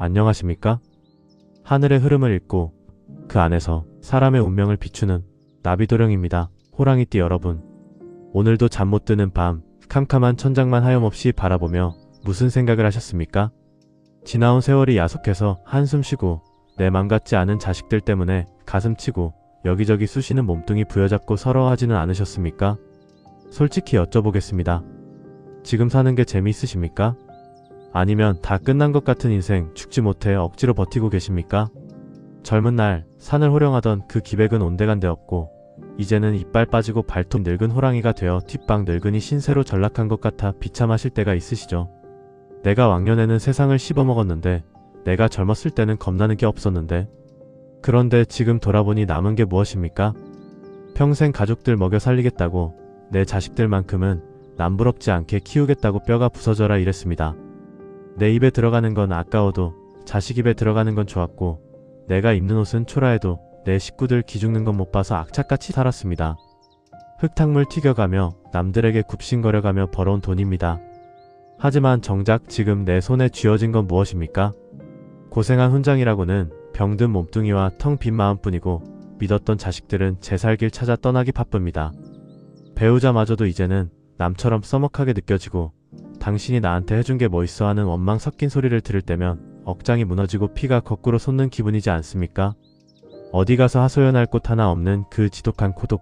안녕하십니까? 하늘의 흐름을 읽고 그 안에서 사람의 운명을 비추는 나비도령입니다. 호랑이띠 여러분, 오늘도 잠 못 드는 밤 캄캄한 천장만 하염없이 바라보며 무슨 생각을 하셨습니까? 지나온 세월이 야속해서 한숨 쉬고 내 맘 같지 않은 자식들 때문에 가슴 치고 여기저기 쑤시는 몸뚱이 부여잡고 서러워하지는 않으셨습니까? 솔직히 여쭤보겠습니다. 지금 사는 게 재미있으십니까? 아니면 다 끝난 것 같은 인생 죽지 못해 억지로 버티고 계십니까? 젊은 날 산을 호령하던 그 기백은 온데간데없고 이제는 이빨 빠지고 발톱 늙은 호랑이가 되어 뒷방 늙은이 신세로 전락한 것 같아 비참하실 때가 있으시죠. 내가 왕년에는 세상을 씹어먹었는데, 내가 젊었을 때는 겁나는 게 없었는데, 그런데 지금 돌아보니 남은 게 무엇입니까? 평생 가족들 먹여 살리겠다고 내 자식들만큼은 남부럽지 않게 키우겠다고 뼈가 부서져라 이랬습니다. 내 입에 들어가는 건 아까워도 자식 입에 들어가는 건 좋았고, 내가 입는 옷은 초라해도 내 식구들 기죽는 건 못 봐서 악착같이 살았습니다. 흙탕물 튀겨가며 남들에게 굽신거려가며 벌어온 돈입니다. 하지만 정작 지금 내 손에 쥐어진 건 무엇입니까? 고생한 훈장이라고는 병든 몸뚱이와 텅 빈 마음뿐이고, 믿었던 자식들은 제 살 길 찾아 떠나기 바쁩니다. 배우자마저도 이제는 남처럼 써먹하게 느껴지고, 당신이 나한테 해준 게 뭐 있어 하는 원망 섞인 소리를 들을 때면 억장이 무너지고 피가 거꾸로 솟는 기분이지 않습니까? 어디 가서 하소연할 곳 하나 없는 그 지독한 고독.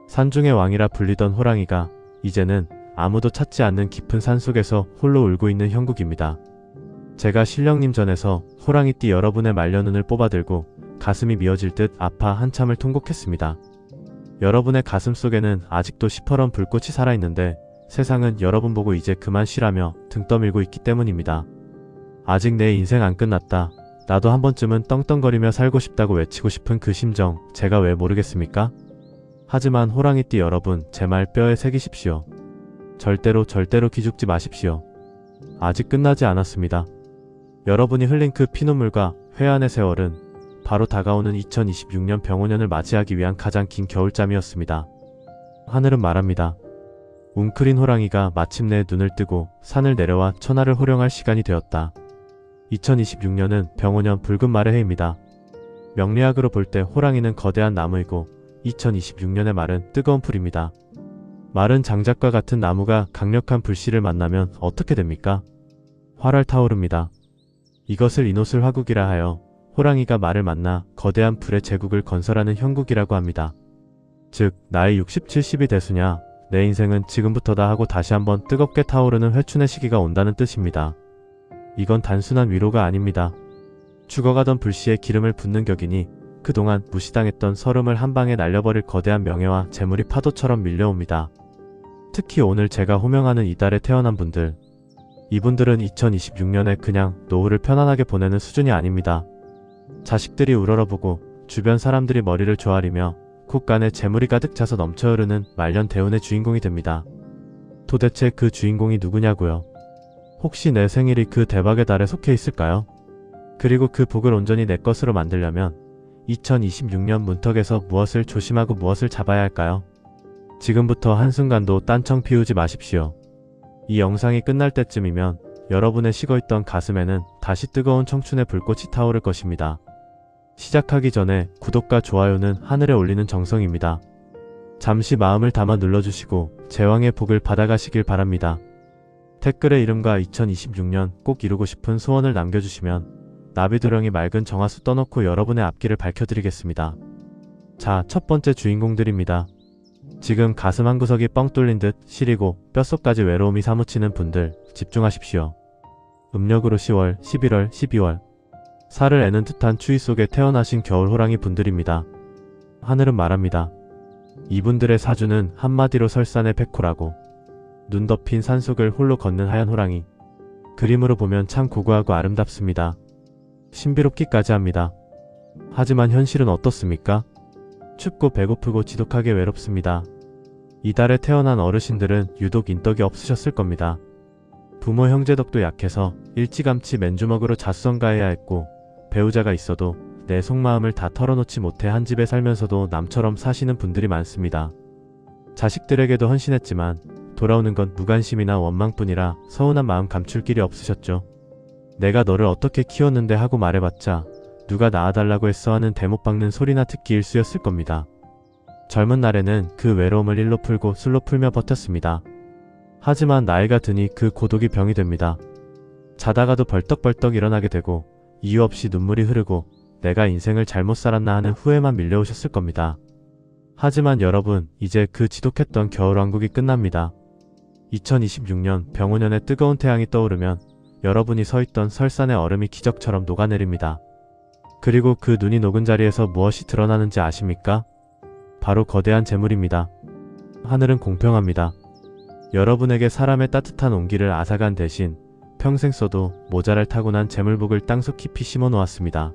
산중의 왕이라 불리던 호랑이가 이제는 아무도 찾지 않는 깊은 산속에서 홀로 울고 있는 형국입니다. 제가 신령님 전에서 호랑이띠 여러분의 말려눈을 뽑아들고 가슴이 미어질 듯 아파 한참을 통곡했습니다. 여러분의 가슴 속에는 아직도 시퍼런 불꽃이 살아있는데, 세상은 여러분 보고 이제 그만 쉬라며 등 떠밀고 있기 때문입니다. 아직 내 인생 안 끝났다. 나도 한 번쯤은 떵떵거리며 살고 싶다고 외치고 싶은 그 심정 제가 왜 모르겠습니까? 하지만 호랑이띠 여러분, 제 말 뼈에 새기십시오. 절대로 기죽지 마십시오. 아직 끝나지 않았습니다. 여러분이 흘린 그 피눈물과 회한의 세월은 바로 다가오는 2026년 병오년을 맞이하기 위한 가장 긴 겨울잠이었습니다. 하늘은 말합니다. 웅크린 호랑이가 마침내 눈을 뜨고 산을 내려와 천하를 호령할 시간이 되었다. 2026년은 병오년 붉은 말의 해입니다. 명리학으로 볼 때 호랑이는 거대한 나무이고 2026년의 말은 뜨거운 풀입니다. 마른 장작과 같은 나무가 강력한 불씨를 만나면 어떻게 됩니까? 활활 타오릅니다. 이것을 이노술 화국이라 하여 호랑이가 말을 만나 거대한 불의 제국을 건설하는 형국이라고 합니다. 즉, 나이 60, 70이 대수냐, 내 인생은 지금부터다 하고 다시 한번 뜨겁게 타오르는 회춘의 시기가 온다는 뜻입니다. 이건 단순한 위로가 아닙니다. 죽어가던 불씨에 기름을 붓는 격이니 그동안 무시당했던 서름을 한 방에 날려버릴 거대한 명예와 재물이 파도처럼 밀려옵니다. 특히 오늘 제가 호명하는 이달에 태어난 분들, 이분들은 2026년에 그냥 노후를 편안하게 보내는 수준이 아닙니다. 자식들이 우러러보고 주변 사람들이 머리를 조아리며 국간에 재물이 가득 차서 넘쳐흐르는 말년 대운의 주인공이 됩니다. 도대체 그 주인공이 누구냐고요? 혹시 내 생일이 그 대박의 달에 속해 있을까요? 그리고 그 복을 온전히 내 것으로 만들려면 2026년 문턱에서 무엇을 조심하고 무엇을 잡아야 할까요? 지금부터 한순간도 딴청 피우지 마십시오. 이 영상이 끝날 때쯤이면 여러분의 식어있던 가슴에는 다시 뜨거운 청춘의 불꽃이 타오를 것입니다. 시작하기 전에 구독과 좋아요는 하늘에 올리는 정성입니다. 잠시 마음을 담아 눌러주시고 제왕의 복을 받아가시길 바랍니다. 댓글에 이름과 2026년 꼭 이루고 싶은 소원을 남겨주시면 나비도령이 맑은 정화수 떠놓고 여러분의 앞길을 밝혀드리겠습니다. 자, 첫 번째 주인공들입니다. 지금 가슴 한구석이 뻥 뚫린 듯 시리고 뼛속까지 외로움이 사무치는 분들 집중하십시오. 음력으로 10월, 11월, 12월 살을 애는 듯한 추위 속에 태어나신 겨울 호랑이 분들입니다. 하늘은 말합니다. 이분들의 사주는 한마디로 설산의 백호라고. 눈 덮인 산속을 홀로 걷는 하얀 호랑이. 그림으로 보면 참 고고하고 아름답습니다. 신비롭기까지 합니다. 하지만 현실은 어떻습니까? 춥고 배고프고 지독하게 외롭습니다. 이달에 태어난 어르신들은 유독 인덕이 없으셨을 겁니다. 부모 형제 덕도 약해서 일찌감치 맨주먹으로 자수성가해야 했고, 배우자가 있어도 내 속마음을 다 털어놓지 못해 한 집에 살면서도 남처럼 사시는 분들이 많습니다. 자식들에게도 헌신했지만 돌아오는 건 무관심이나 원망뿐이라 서운한 마음 감출 길이 없으셨죠. 내가 너를 어떻게 키웠는데 하고 말해봤자 누가 낳아달라고 했어 하는 대못 박는 소리나 듣기 일쑤였을 겁니다. 젊은 날에는 그 외로움을 일로 풀고 술로 풀며 버텼습니다. 하지만 나이가 드니 그 고독이 병이 됩니다. 자다가도 벌떡벌떡 일어나게 되고 이유 없이 눈물이 흐르고 내가 인생을 잘못 살았나 하는 후회만 밀려오셨을 겁니다. 하지만 여러분, 이제 그 지독했던 겨울왕국이 끝납니다. 2026년 병오년의 뜨거운 태양이 떠오르면 여러분이 서있던 설산의 얼음이 기적처럼 녹아내립니다. 그리고 그 눈이 녹은 자리에서 무엇이 드러나는지 아십니까? 바로 거대한 재물입니다. 하늘은 공평합니다. 여러분에게 사람의 따뜻한 온기를 앗아간 대신 평생 써도 모자랄 타고난 재물복을 땅속 깊이 심어 놓았습니다.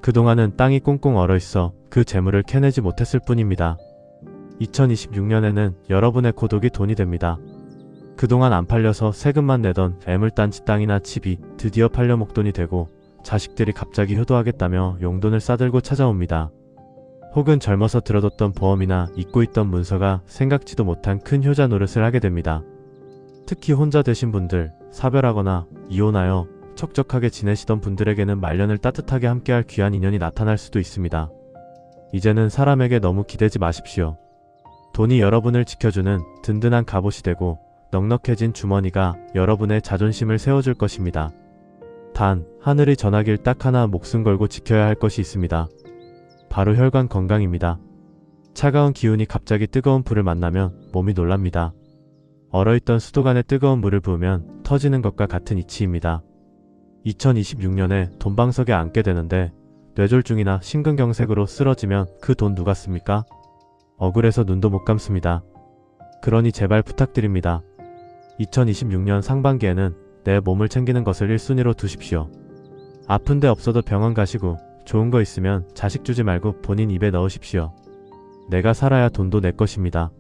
그동안은 땅이 꽁꽁 얼어있어 그 재물을 캐내지 못했을 뿐입니다. 2026년에는 여러분의 고독이 돈이 됩니다. 그동안 안 팔려서 세금만 내던 애물단지 땅이나 집이 드디어 팔려 목돈이 되고 자식들이 갑자기 효도하겠다며 용돈을 싸들고 찾아옵니다. 혹은 젊어서 들어뒀던 보험이나 잊고 있던 문서가 생각지도 못한 큰 효자 노릇을 하게 됩니다. 특히 혼자 되신 분들, 사별하거나 이혼하여 척적하게 지내시던 분들에게는 말년을 따뜻하게 함께할 귀한 인연이 나타날 수도 있습니다. 이제는 사람에게 너무 기대지 마십시오. 돈이 여러분을 지켜주는 든든한 갑옷이 되고 넉넉해진 주머니가 여러분의 자존심을 세워줄 것입니다. 단, 하늘이 전하길 딱 하나 목숨 걸고 지켜야 할 것이 있습니다. 바로 혈관 건강입니다. 차가운 기운이 갑자기 뜨거운 불을 만나면 몸이 놀랍니다. 얼어있던 수도관에 뜨거운 물을 부으면 터지는 것과 같은 이치입니다. 2026년에 돈방석에 앉게 되는데 뇌졸중이나 심근경색으로 쓰러지면 그 돈 누가 씁니까? 억울해서 눈도 못 감습니다. 그러니 제발 부탁드립니다. 2026년 상반기에는 내 몸을 챙기는 것을 1순위로 두십시오. 아픈 데 없어도 병원 가시고 좋은 거 있으면 자식 주지 말고 본인 입에 넣으십시오. 내가 살아야 돈도 내 것입니다.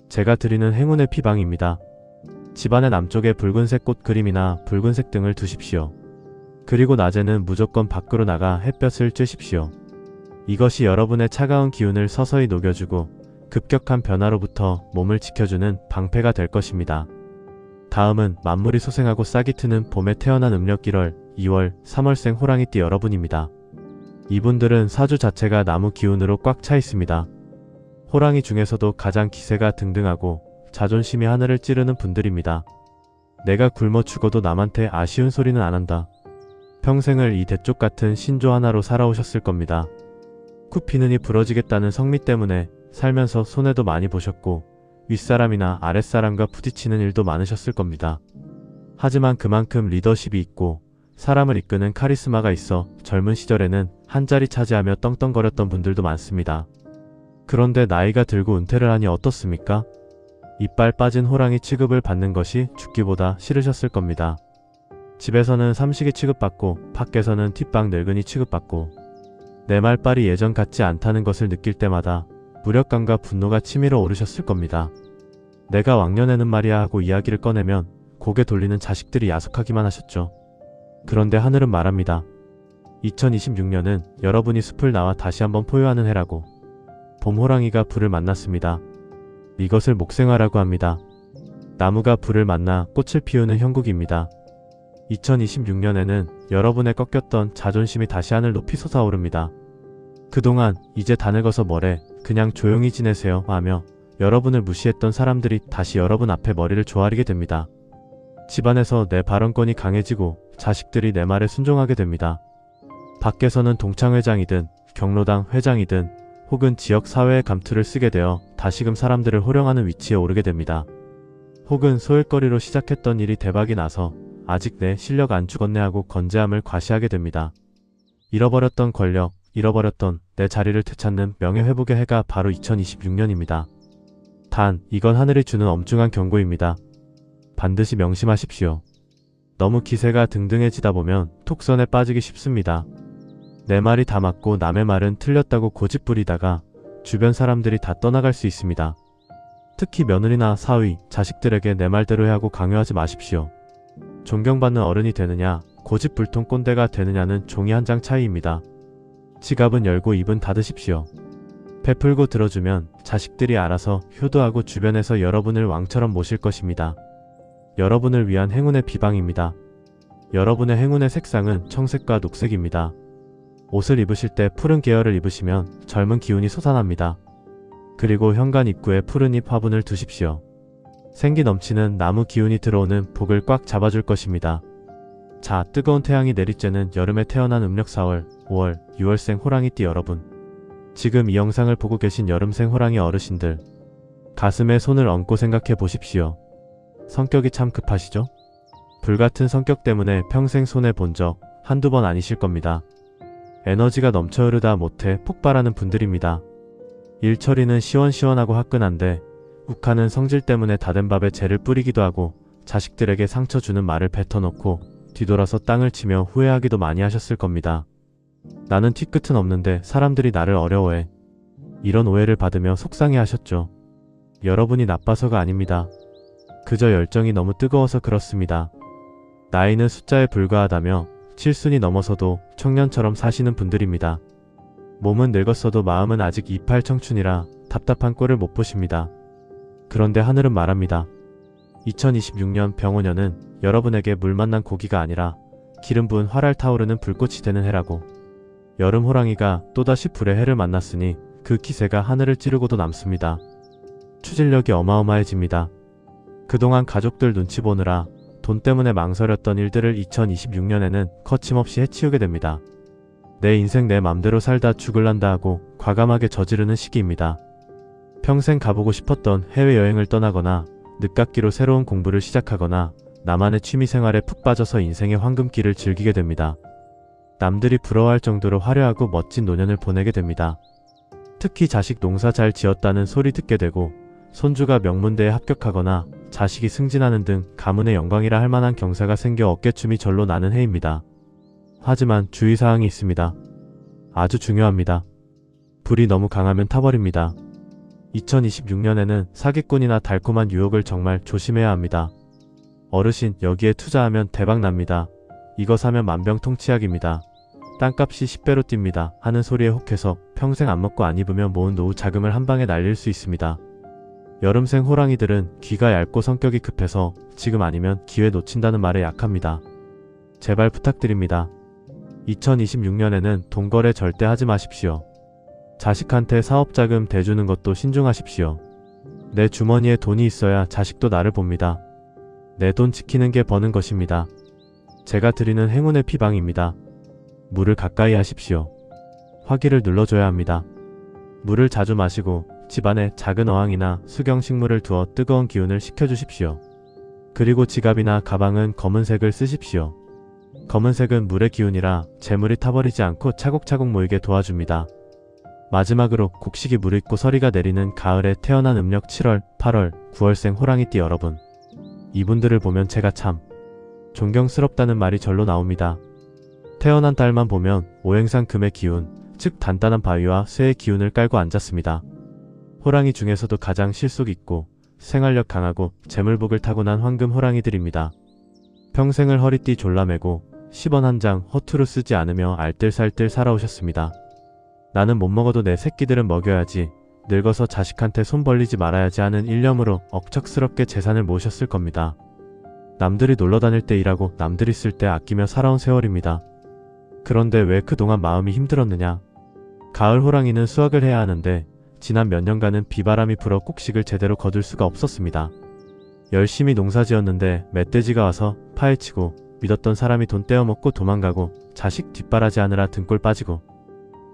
제가 드리는 행운의 피방입니다. 집안의 남쪽에 붉은색 꽃 그림이나 붉은색 등을 두십시오. 그리고 낮에는 무조건 밖으로 나가 햇볕을 쬐십시오. 이것이 여러분의 차가운 기운을 서서히 녹여주고 급격한 변화로부터 몸을 지켜주는 방패가 될 것입니다. 다음은 만물이 소생하고 싹이 트는 봄에 태어난 음력 1월, 2월, 3월생 호랑이띠 여러분입니다. 이분들은 사주 자체가 나무 기운으로 꽉 차 있습니다. 호랑이 중에서도 가장 기세가 등등하고 자존심이 하늘을 찌르는 분들입니다. 내가 굶어 죽어도 남한테 아쉬운 소리는 안 한다. 평생을 이 대쪽 같은 신조 하나로 살아오셨을 겁니다. 쿠피눈이 부러지겠다는 성미 때문에 살면서 손해도 많이 보셨고 윗사람이나 아랫사람과 부딪히는 일도 많으셨을 겁니다. 하지만 그만큼 리더십이 있고 사람을 이끄는 카리스마가 있어 젊은 시절에는 한자리 차지하며 떵떵거렸던 분들도 많습니다. 그런데 나이가 들고 은퇴를 하니 어떻습니까? 이빨 빠진 호랑이 취급을 받는 것이 죽기보다 싫으셨을 겁니다. 집에서는 삼식이 취급받고 밖에서는 뒷방 늙은이 취급받고 내 말빨이 예전 같지 않다는 것을 느낄 때마다 무력감과 분노가 치밀어 오르셨을 겁니다. 내가 왕년에는 말이야 하고 이야기를 꺼내면 고개 돌리는 자식들이 야속하기만 하셨죠. 그런데 하늘은 말합니다. 2026년은 여러분이 숲을 나와 다시 한번 포효하는 해라고. 봄 호랑이가 불을 만났습니다. 이것을 목생화라고 합니다. 나무가 불을 만나 꽃을 피우는 형국입니다. 2026년에는 여러분의 꺾였던 자존심이 다시 하늘 높이 솟아오릅니다. 그동안 이제 다 늙어서 뭐래 그냥 조용히 지내세요 하며 여러분을 무시했던 사람들이 다시 여러분 앞에 머리를 조아리게 됩니다. 집안에서 내 발언권이 강해지고 자식들이 내 말에 순종하게 됩니다. 밖에서는 동창회장이든 경로당 회장이든 혹은 지역사회의 감투를 쓰게 되어 다시금 사람들을 호령하는 위치에 오르게 됩니다. 혹은 소일거리로 시작했던 일이 대박이 나서 아직 내 실력 안 죽었네 하고 건재함을 과시하게 됩니다. 잃어버렸던 권력, 잃어버렸던 내 자리를 되찾는 명예회복의 해가 바로 2026년입니다. 단, 이건 하늘이 주는 엄중한 경고입니다. 반드시 명심하십시오. 너무 기세가 등등해지다 보면 톡선에 빠지기 쉽습니다. 내 말이 다 맞고 남의 말은 틀렸다고 고집부리다가 주변 사람들이 다 떠나갈 수 있습니다. 특히 며느리나 사위, 자식들에게 내 말대로 해 하고 강요하지 마십시오. 존경받는 어른이 되느냐, 고집불통 꼰대가 되느냐는 종이 한 장 차이입니다. 지갑은 열고 입은 닫으십시오. 베풀고 들어주면 자식들이 알아서 효도하고 주변에서 여러분을 왕처럼 모실 것입니다. 여러분을 위한 행운의 비방입니다. 여러분의 행운의 색상은 청색과 녹색입니다. 옷을 입으실 때 푸른 계열을 입으시면 젊은 기운이 솟아납니다. 그리고 현관 입구에 푸른잎 화분을 두십시오. 생기 넘치는 나무 기운이 들어오는 복을 꽉 잡아줄 것입니다. 자, 뜨거운 태양이 내리쬐는 여름에 태어난 음력 4월, 5월, 6월생 호랑이띠 여러분. 지금 이 영상을 보고 계신 여름생 호랑이 어르신들. 가슴에 손을 얹고 생각해 보십시오. 성격이 참 급하시죠? 불같은 성격 때문에 평생 손해본 적 한두 번 아니실 겁니다. 에너지가 넘쳐 흐르다 못해 폭발하는 분들입니다. 일 처리는 시원시원하고 화끈한데 욱하는 성질 때문에 다 된 밥에 재를 뿌리기도 하고 자식들에게 상처 주는 말을 뱉어놓고 뒤돌아서 땅을 치며 후회하기도 많이 하셨을 겁니다. 나는 뒤끝은 없는데 사람들이 나를 어려워해. 이런 오해를 받으며 속상해 하셨죠. 여러분이 나빠서가 아닙니다. 그저 열정이 너무 뜨거워서 그렇습니다. 나이는 숫자에 불과하다며 7순이 넘어서도 청년처럼 사시는 분들입니다. 몸은 늙었어도 마음은 아직 이팔 청춘이라 답답한 꼴을 못 보십니다. 그런데 하늘은 말합니다. 2026년 병오년은 여러분에게 물 만난 고기가 아니라 기름 부은 활알 타오르는 불꽃이 되는 해라고. 여름 호랑이가 또다시 불의 해를 만났으니 그 기세가 하늘을 찌르고도 남습니다. 추진력이 어마어마해집니다. 그동안 가족들 눈치 보느라 돈 때문에 망설였던 일들을 2026년에는 거침없이 해치우게 됩니다. 내 인생 내 맘대로 살다 죽을란다 하고 과감하게 저지르는 시기입니다. 평생 가보고 싶었던 해외여행을 떠나거나 늦깎이로 새로운 공부를 시작하거나 나만의 취미생활에 푹 빠져서 인생의 황금기를 즐기게 됩니다. 남들이 부러워할 정도로 화려하고 멋진 노년을 보내게 됩니다. 특히 자식 농사 잘 지었다는 소리 듣게 되고 손주가 명문대에 합격하거나 자식이 승진하는 등 가문의 영광이라 할 만한 경사가 생겨 어깨춤이 절로 나는 해입니다. 하지만 주의사항이 있습니다. 아주 중요합니다. 불이 너무 강하면 타버립니다. 2026년에는 사기꾼이나 달콤한 유혹을 정말 조심해야 합니다. 어르신, 여기에 투자하면 대박납니다. 이거 사면 만병통치약입니다. 땅값이 10배로 뜁니다 하는 소리에 혹해서 평생 안 먹고 안 입으며 모은 노후 자금을 한 방에 날릴 수 있습니다. 여름생 호랑이들은 귀가 얇고 성격이 급해서 지금 아니면 기회 놓친다는 말에 약합니다. 제발 부탁드립니다. 2026년에는 돈거래 절대 하지 마십시오. 자식한테 사업자금 대주는 것도 신중하십시오. 내 주머니에 돈이 있어야 자식도 나를 봅니다. 내 돈 지키는 게 버는 것입니다. 제가 드리는 행운의 피방입니다. 물을 가까이 하십시오. 화기를 눌러줘야 합니다. 물을 자주 마시고 집안에 작은 어항이나 수경식물을 두어 뜨거운 기운을 식혀주십시오. 그리고 지갑이나 가방은 검은색을 쓰십시오. 검은색은 물의 기운이라 재물이 타버리지 않고 차곡차곡 모이게 도와줍니다. 마지막으로 곡식이 무르익고 서리가 내리는 가을에 태어난 음력 7월, 8월, 9월생 호랑이띠 여러분. 이분들을 보면 제가 참 존경스럽다는 말이 절로 나옵니다. 태어난 달만 보면 오행상 금의 기운, 즉 단단한 바위와 쇠의 기운을 깔고 앉았습니다. 호랑이 중에서도 가장 실속 있고 생활력 강하고 재물복을 타고난 황금 호랑이들입니다. 평생을 허리띠 졸라매고 10원 한 장 허투루 쓰지 않으며 알뜰살뜰 살아오셨습니다. 나는 못 먹어도 내 새끼들은 먹여야지, 늙어서 자식한테 손 벌리지 말아야지 하는 일념으로 억척스럽게 재산을 모으셨을 겁니다. 남들이 놀러다닐 때 일하고 남들이 쓸 때 아끼며 살아온 세월입니다. 그런데 왜 그동안 마음이 힘들었느냐? 가을 호랑이는 수확을 해야 하는데 지난 몇 년간은 비바람이 불어 곡식을 제대로 거둘 수가 없었습니다. 열심히 농사지었는데 멧돼지가 와서 파헤치고 믿었던 사람이 돈 떼어먹고 도망가고 자식 뒷바라지 하느라 등골 빠지고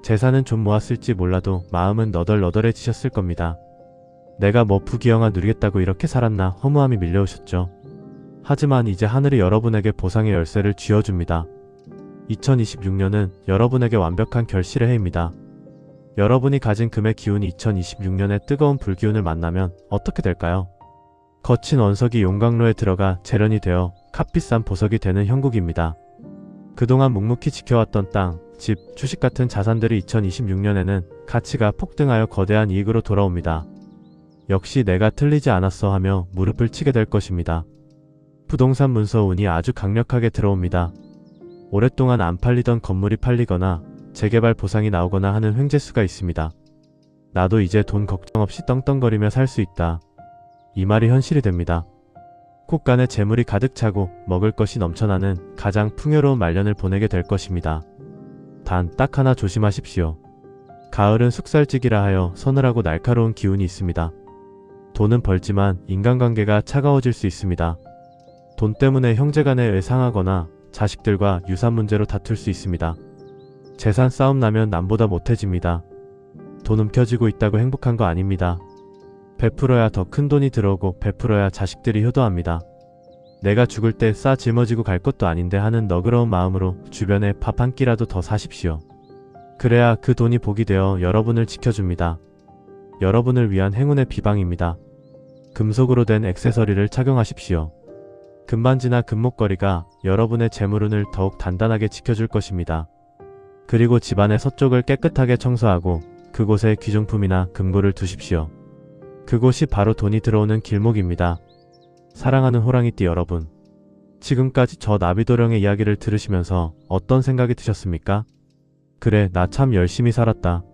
재산은 좀 모았을지 몰라도 마음은 너덜너덜해지셨을 겁니다. 내가 뭐 부귀영화 누리겠다고 이렇게 살았나 허무함이 밀려오셨죠. 하지만 이제 하늘이 여러분에게 보상의 열쇠를 쥐어줍니다. 2026년은 여러분에게 완벽한 결실의 해입니다. 여러분이 가진 금의 기운이 2026년의 뜨거운 불기운을 만나면 어떻게 될까요? 거친 원석이 용광로에 들어가 재련이 되어 값비싼 보석이 되는 형국입니다. 그동안 묵묵히 지켜왔던 땅, 집, 주식 같은 자산들이 2026년에는 가치가 폭등하여 거대한 이익으로 돌아옵니다. 역시 내가 틀리지 않았어 하며 무릎을 치게 될 것입니다. 부동산 문서 운이 아주 강력하게 들어옵니다. 오랫동안 안 팔리던 건물이 팔리거나 재개발 보상이 나오거나 하는 횡재수가 있습니다. 나도 이제 돈 걱정 없이 떵떵거리며 살 수 있다. 이 말이 현실이 됩니다. 곳간에 재물이 가득 차고 먹을 것이 넘쳐나는 가장 풍요로운 말년을 보내게 될 것입니다. 단 딱 하나 조심하십시오. 가을은 숙살직이라 하여 서늘하고 날카로운 기운이 있습니다. 돈은 벌지만 인간관계가 차가워질 수 있습니다. 돈 때문에 형제간에 상하거나 자식들과 유산 문제로 다툴 수 있습니다. 재산 싸움 나면 남보다 못해집니다. 돈 움켜쥐고 있다고 행복한 거 아닙니다. 베풀어야 더 큰 돈이 들어오고 베풀어야 자식들이 효도합니다. 내가 죽을 때 싸 짊어지고 갈 것도 아닌데 하는 너그러운 마음으로 주변에 밥 한 끼라도 더 사십시오. 그래야 그 돈이 복이 되어 여러분을 지켜줍니다. 여러분을 위한 행운의 비방입니다. 금속으로 된 액세서리를 착용하십시오. 금반지나 금목걸이가 여러분의 재물운을 더욱 단단하게 지켜줄 것입니다. 그리고 집안의 서쪽을 깨끗하게 청소하고 그곳에 귀중품이나 금고를 두십시오. 그곳이 바로 돈이 들어오는 길목입니다. 사랑하는 호랑이띠 여러분, 지금까지 저 나비도령의 이야기를 들으시면서 어떤 생각이 드셨습니까? 그래, 나 참 열심히 살았다.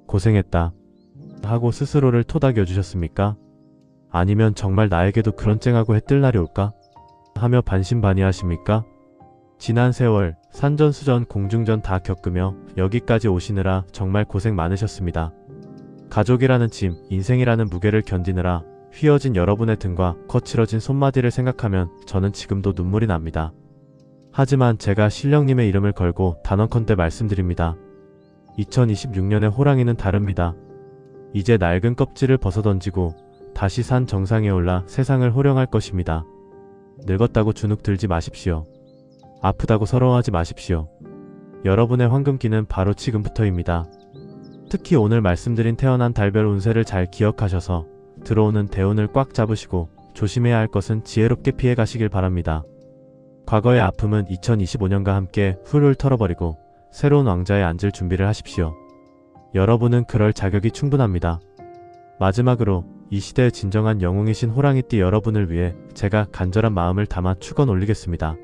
고생했다. 하고 스스로를 토닥여 주셨습니까? 아니면 정말 나에게도 그런 쨍하고 해뜰 날이 올까? 하며 반신반의하십니까? 지난 세월, 산전수전, 공중전 다 겪으며 여기까지 오시느라 정말 고생 많으셨습니다. 가족이라는 짐, 인생이라는 무게를 견디느라 휘어진 여러분의 등과 거칠어진 손마디를 생각하면 저는 지금도 눈물이 납니다. 하지만 제가 신령님의 이름을 걸고 단언컨대 말씀드립니다. 2026년의 호랑이는 다릅니다. 이제 낡은 껍질을 벗어던지고 다시 산 정상에 올라 세상을 호령할 것입니다. 늙었다고 주눅 들지 마십시오. 아프다고 서러워하지 마십시오. 여러분의 황금기는 바로 지금부터입니다. 특히 오늘 말씀드린 태어난 달별 운세를 잘 기억하셔서 들어오는 대운을 꽉 잡으시고 조심해야 할 것은 지혜롭게 피해 가시길 바랍니다. 과거의 아픔은 2025년과 함께 훌훌 털어버리고 새로운 왕자에 앉을 준비를 하십시오. 여러분은 그럴 자격이 충분합니다. 마지막으로 이 시대의 진정한 영웅이신 호랑이띠 여러분을 위해 제가 간절한 마음을 담아 축원 올리겠습니다.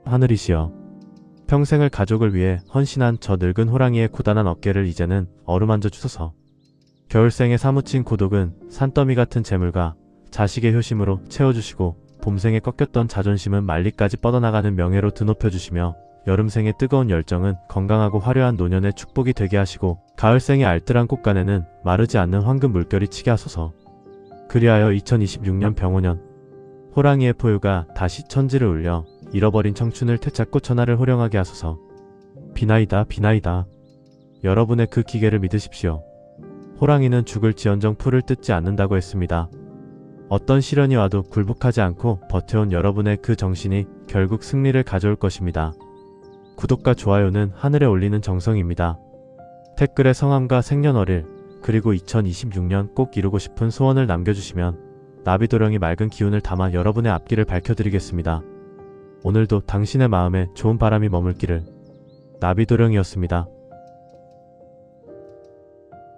하늘이시여, 평생을 가족을 위해 헌신한 저 늙은 호랑이의 고단한 어깨를 이제는 어루만져 주소서. 겨울생에 사무친 고독은 산더미 같은 재물과 자식의 효심으로 채워주시고 봄생에 꺾였던 자존심은 말리까지 뻗어나가는 명예로 드높여주시며 여름생의 뜨거운 열정은 건강하고 화려한 노년의 축복이 되게 하시고 가을생의 알뜰한 꽃간에는 마르지 않는 황금 물결이 치게 하소서. 그리하여 2026년 병오년 호랑이의 포유가 다시 천지를 울려 잃어버린 청춘을 되찾고 천하를 호령하게 하소서. 비나이다, 비나이다. 여러분의 그 기계를 믿으십시오. 호랑이는 죽을지언정 풀을 뜯지 않는다고 했습니다. 어떤 시련이 와도 굴복하지 않고 버텨온 여러분의 그 정신이 결국 승리를 가져올 것입니다. 구독과 좋아요는 하늘에 올리는 정성입니다. 댓글에 성함과 생년월일 그리고 2026년 꼭 이루고 싶은 소원을 남겨주시면 나비도령이 맑은 기운을 담아 여러분의 앞길을 밝혀드리겠습니다. 오늘도 당신의 마음에 좋은 바람이 머물기를. 나비도령이었습니다.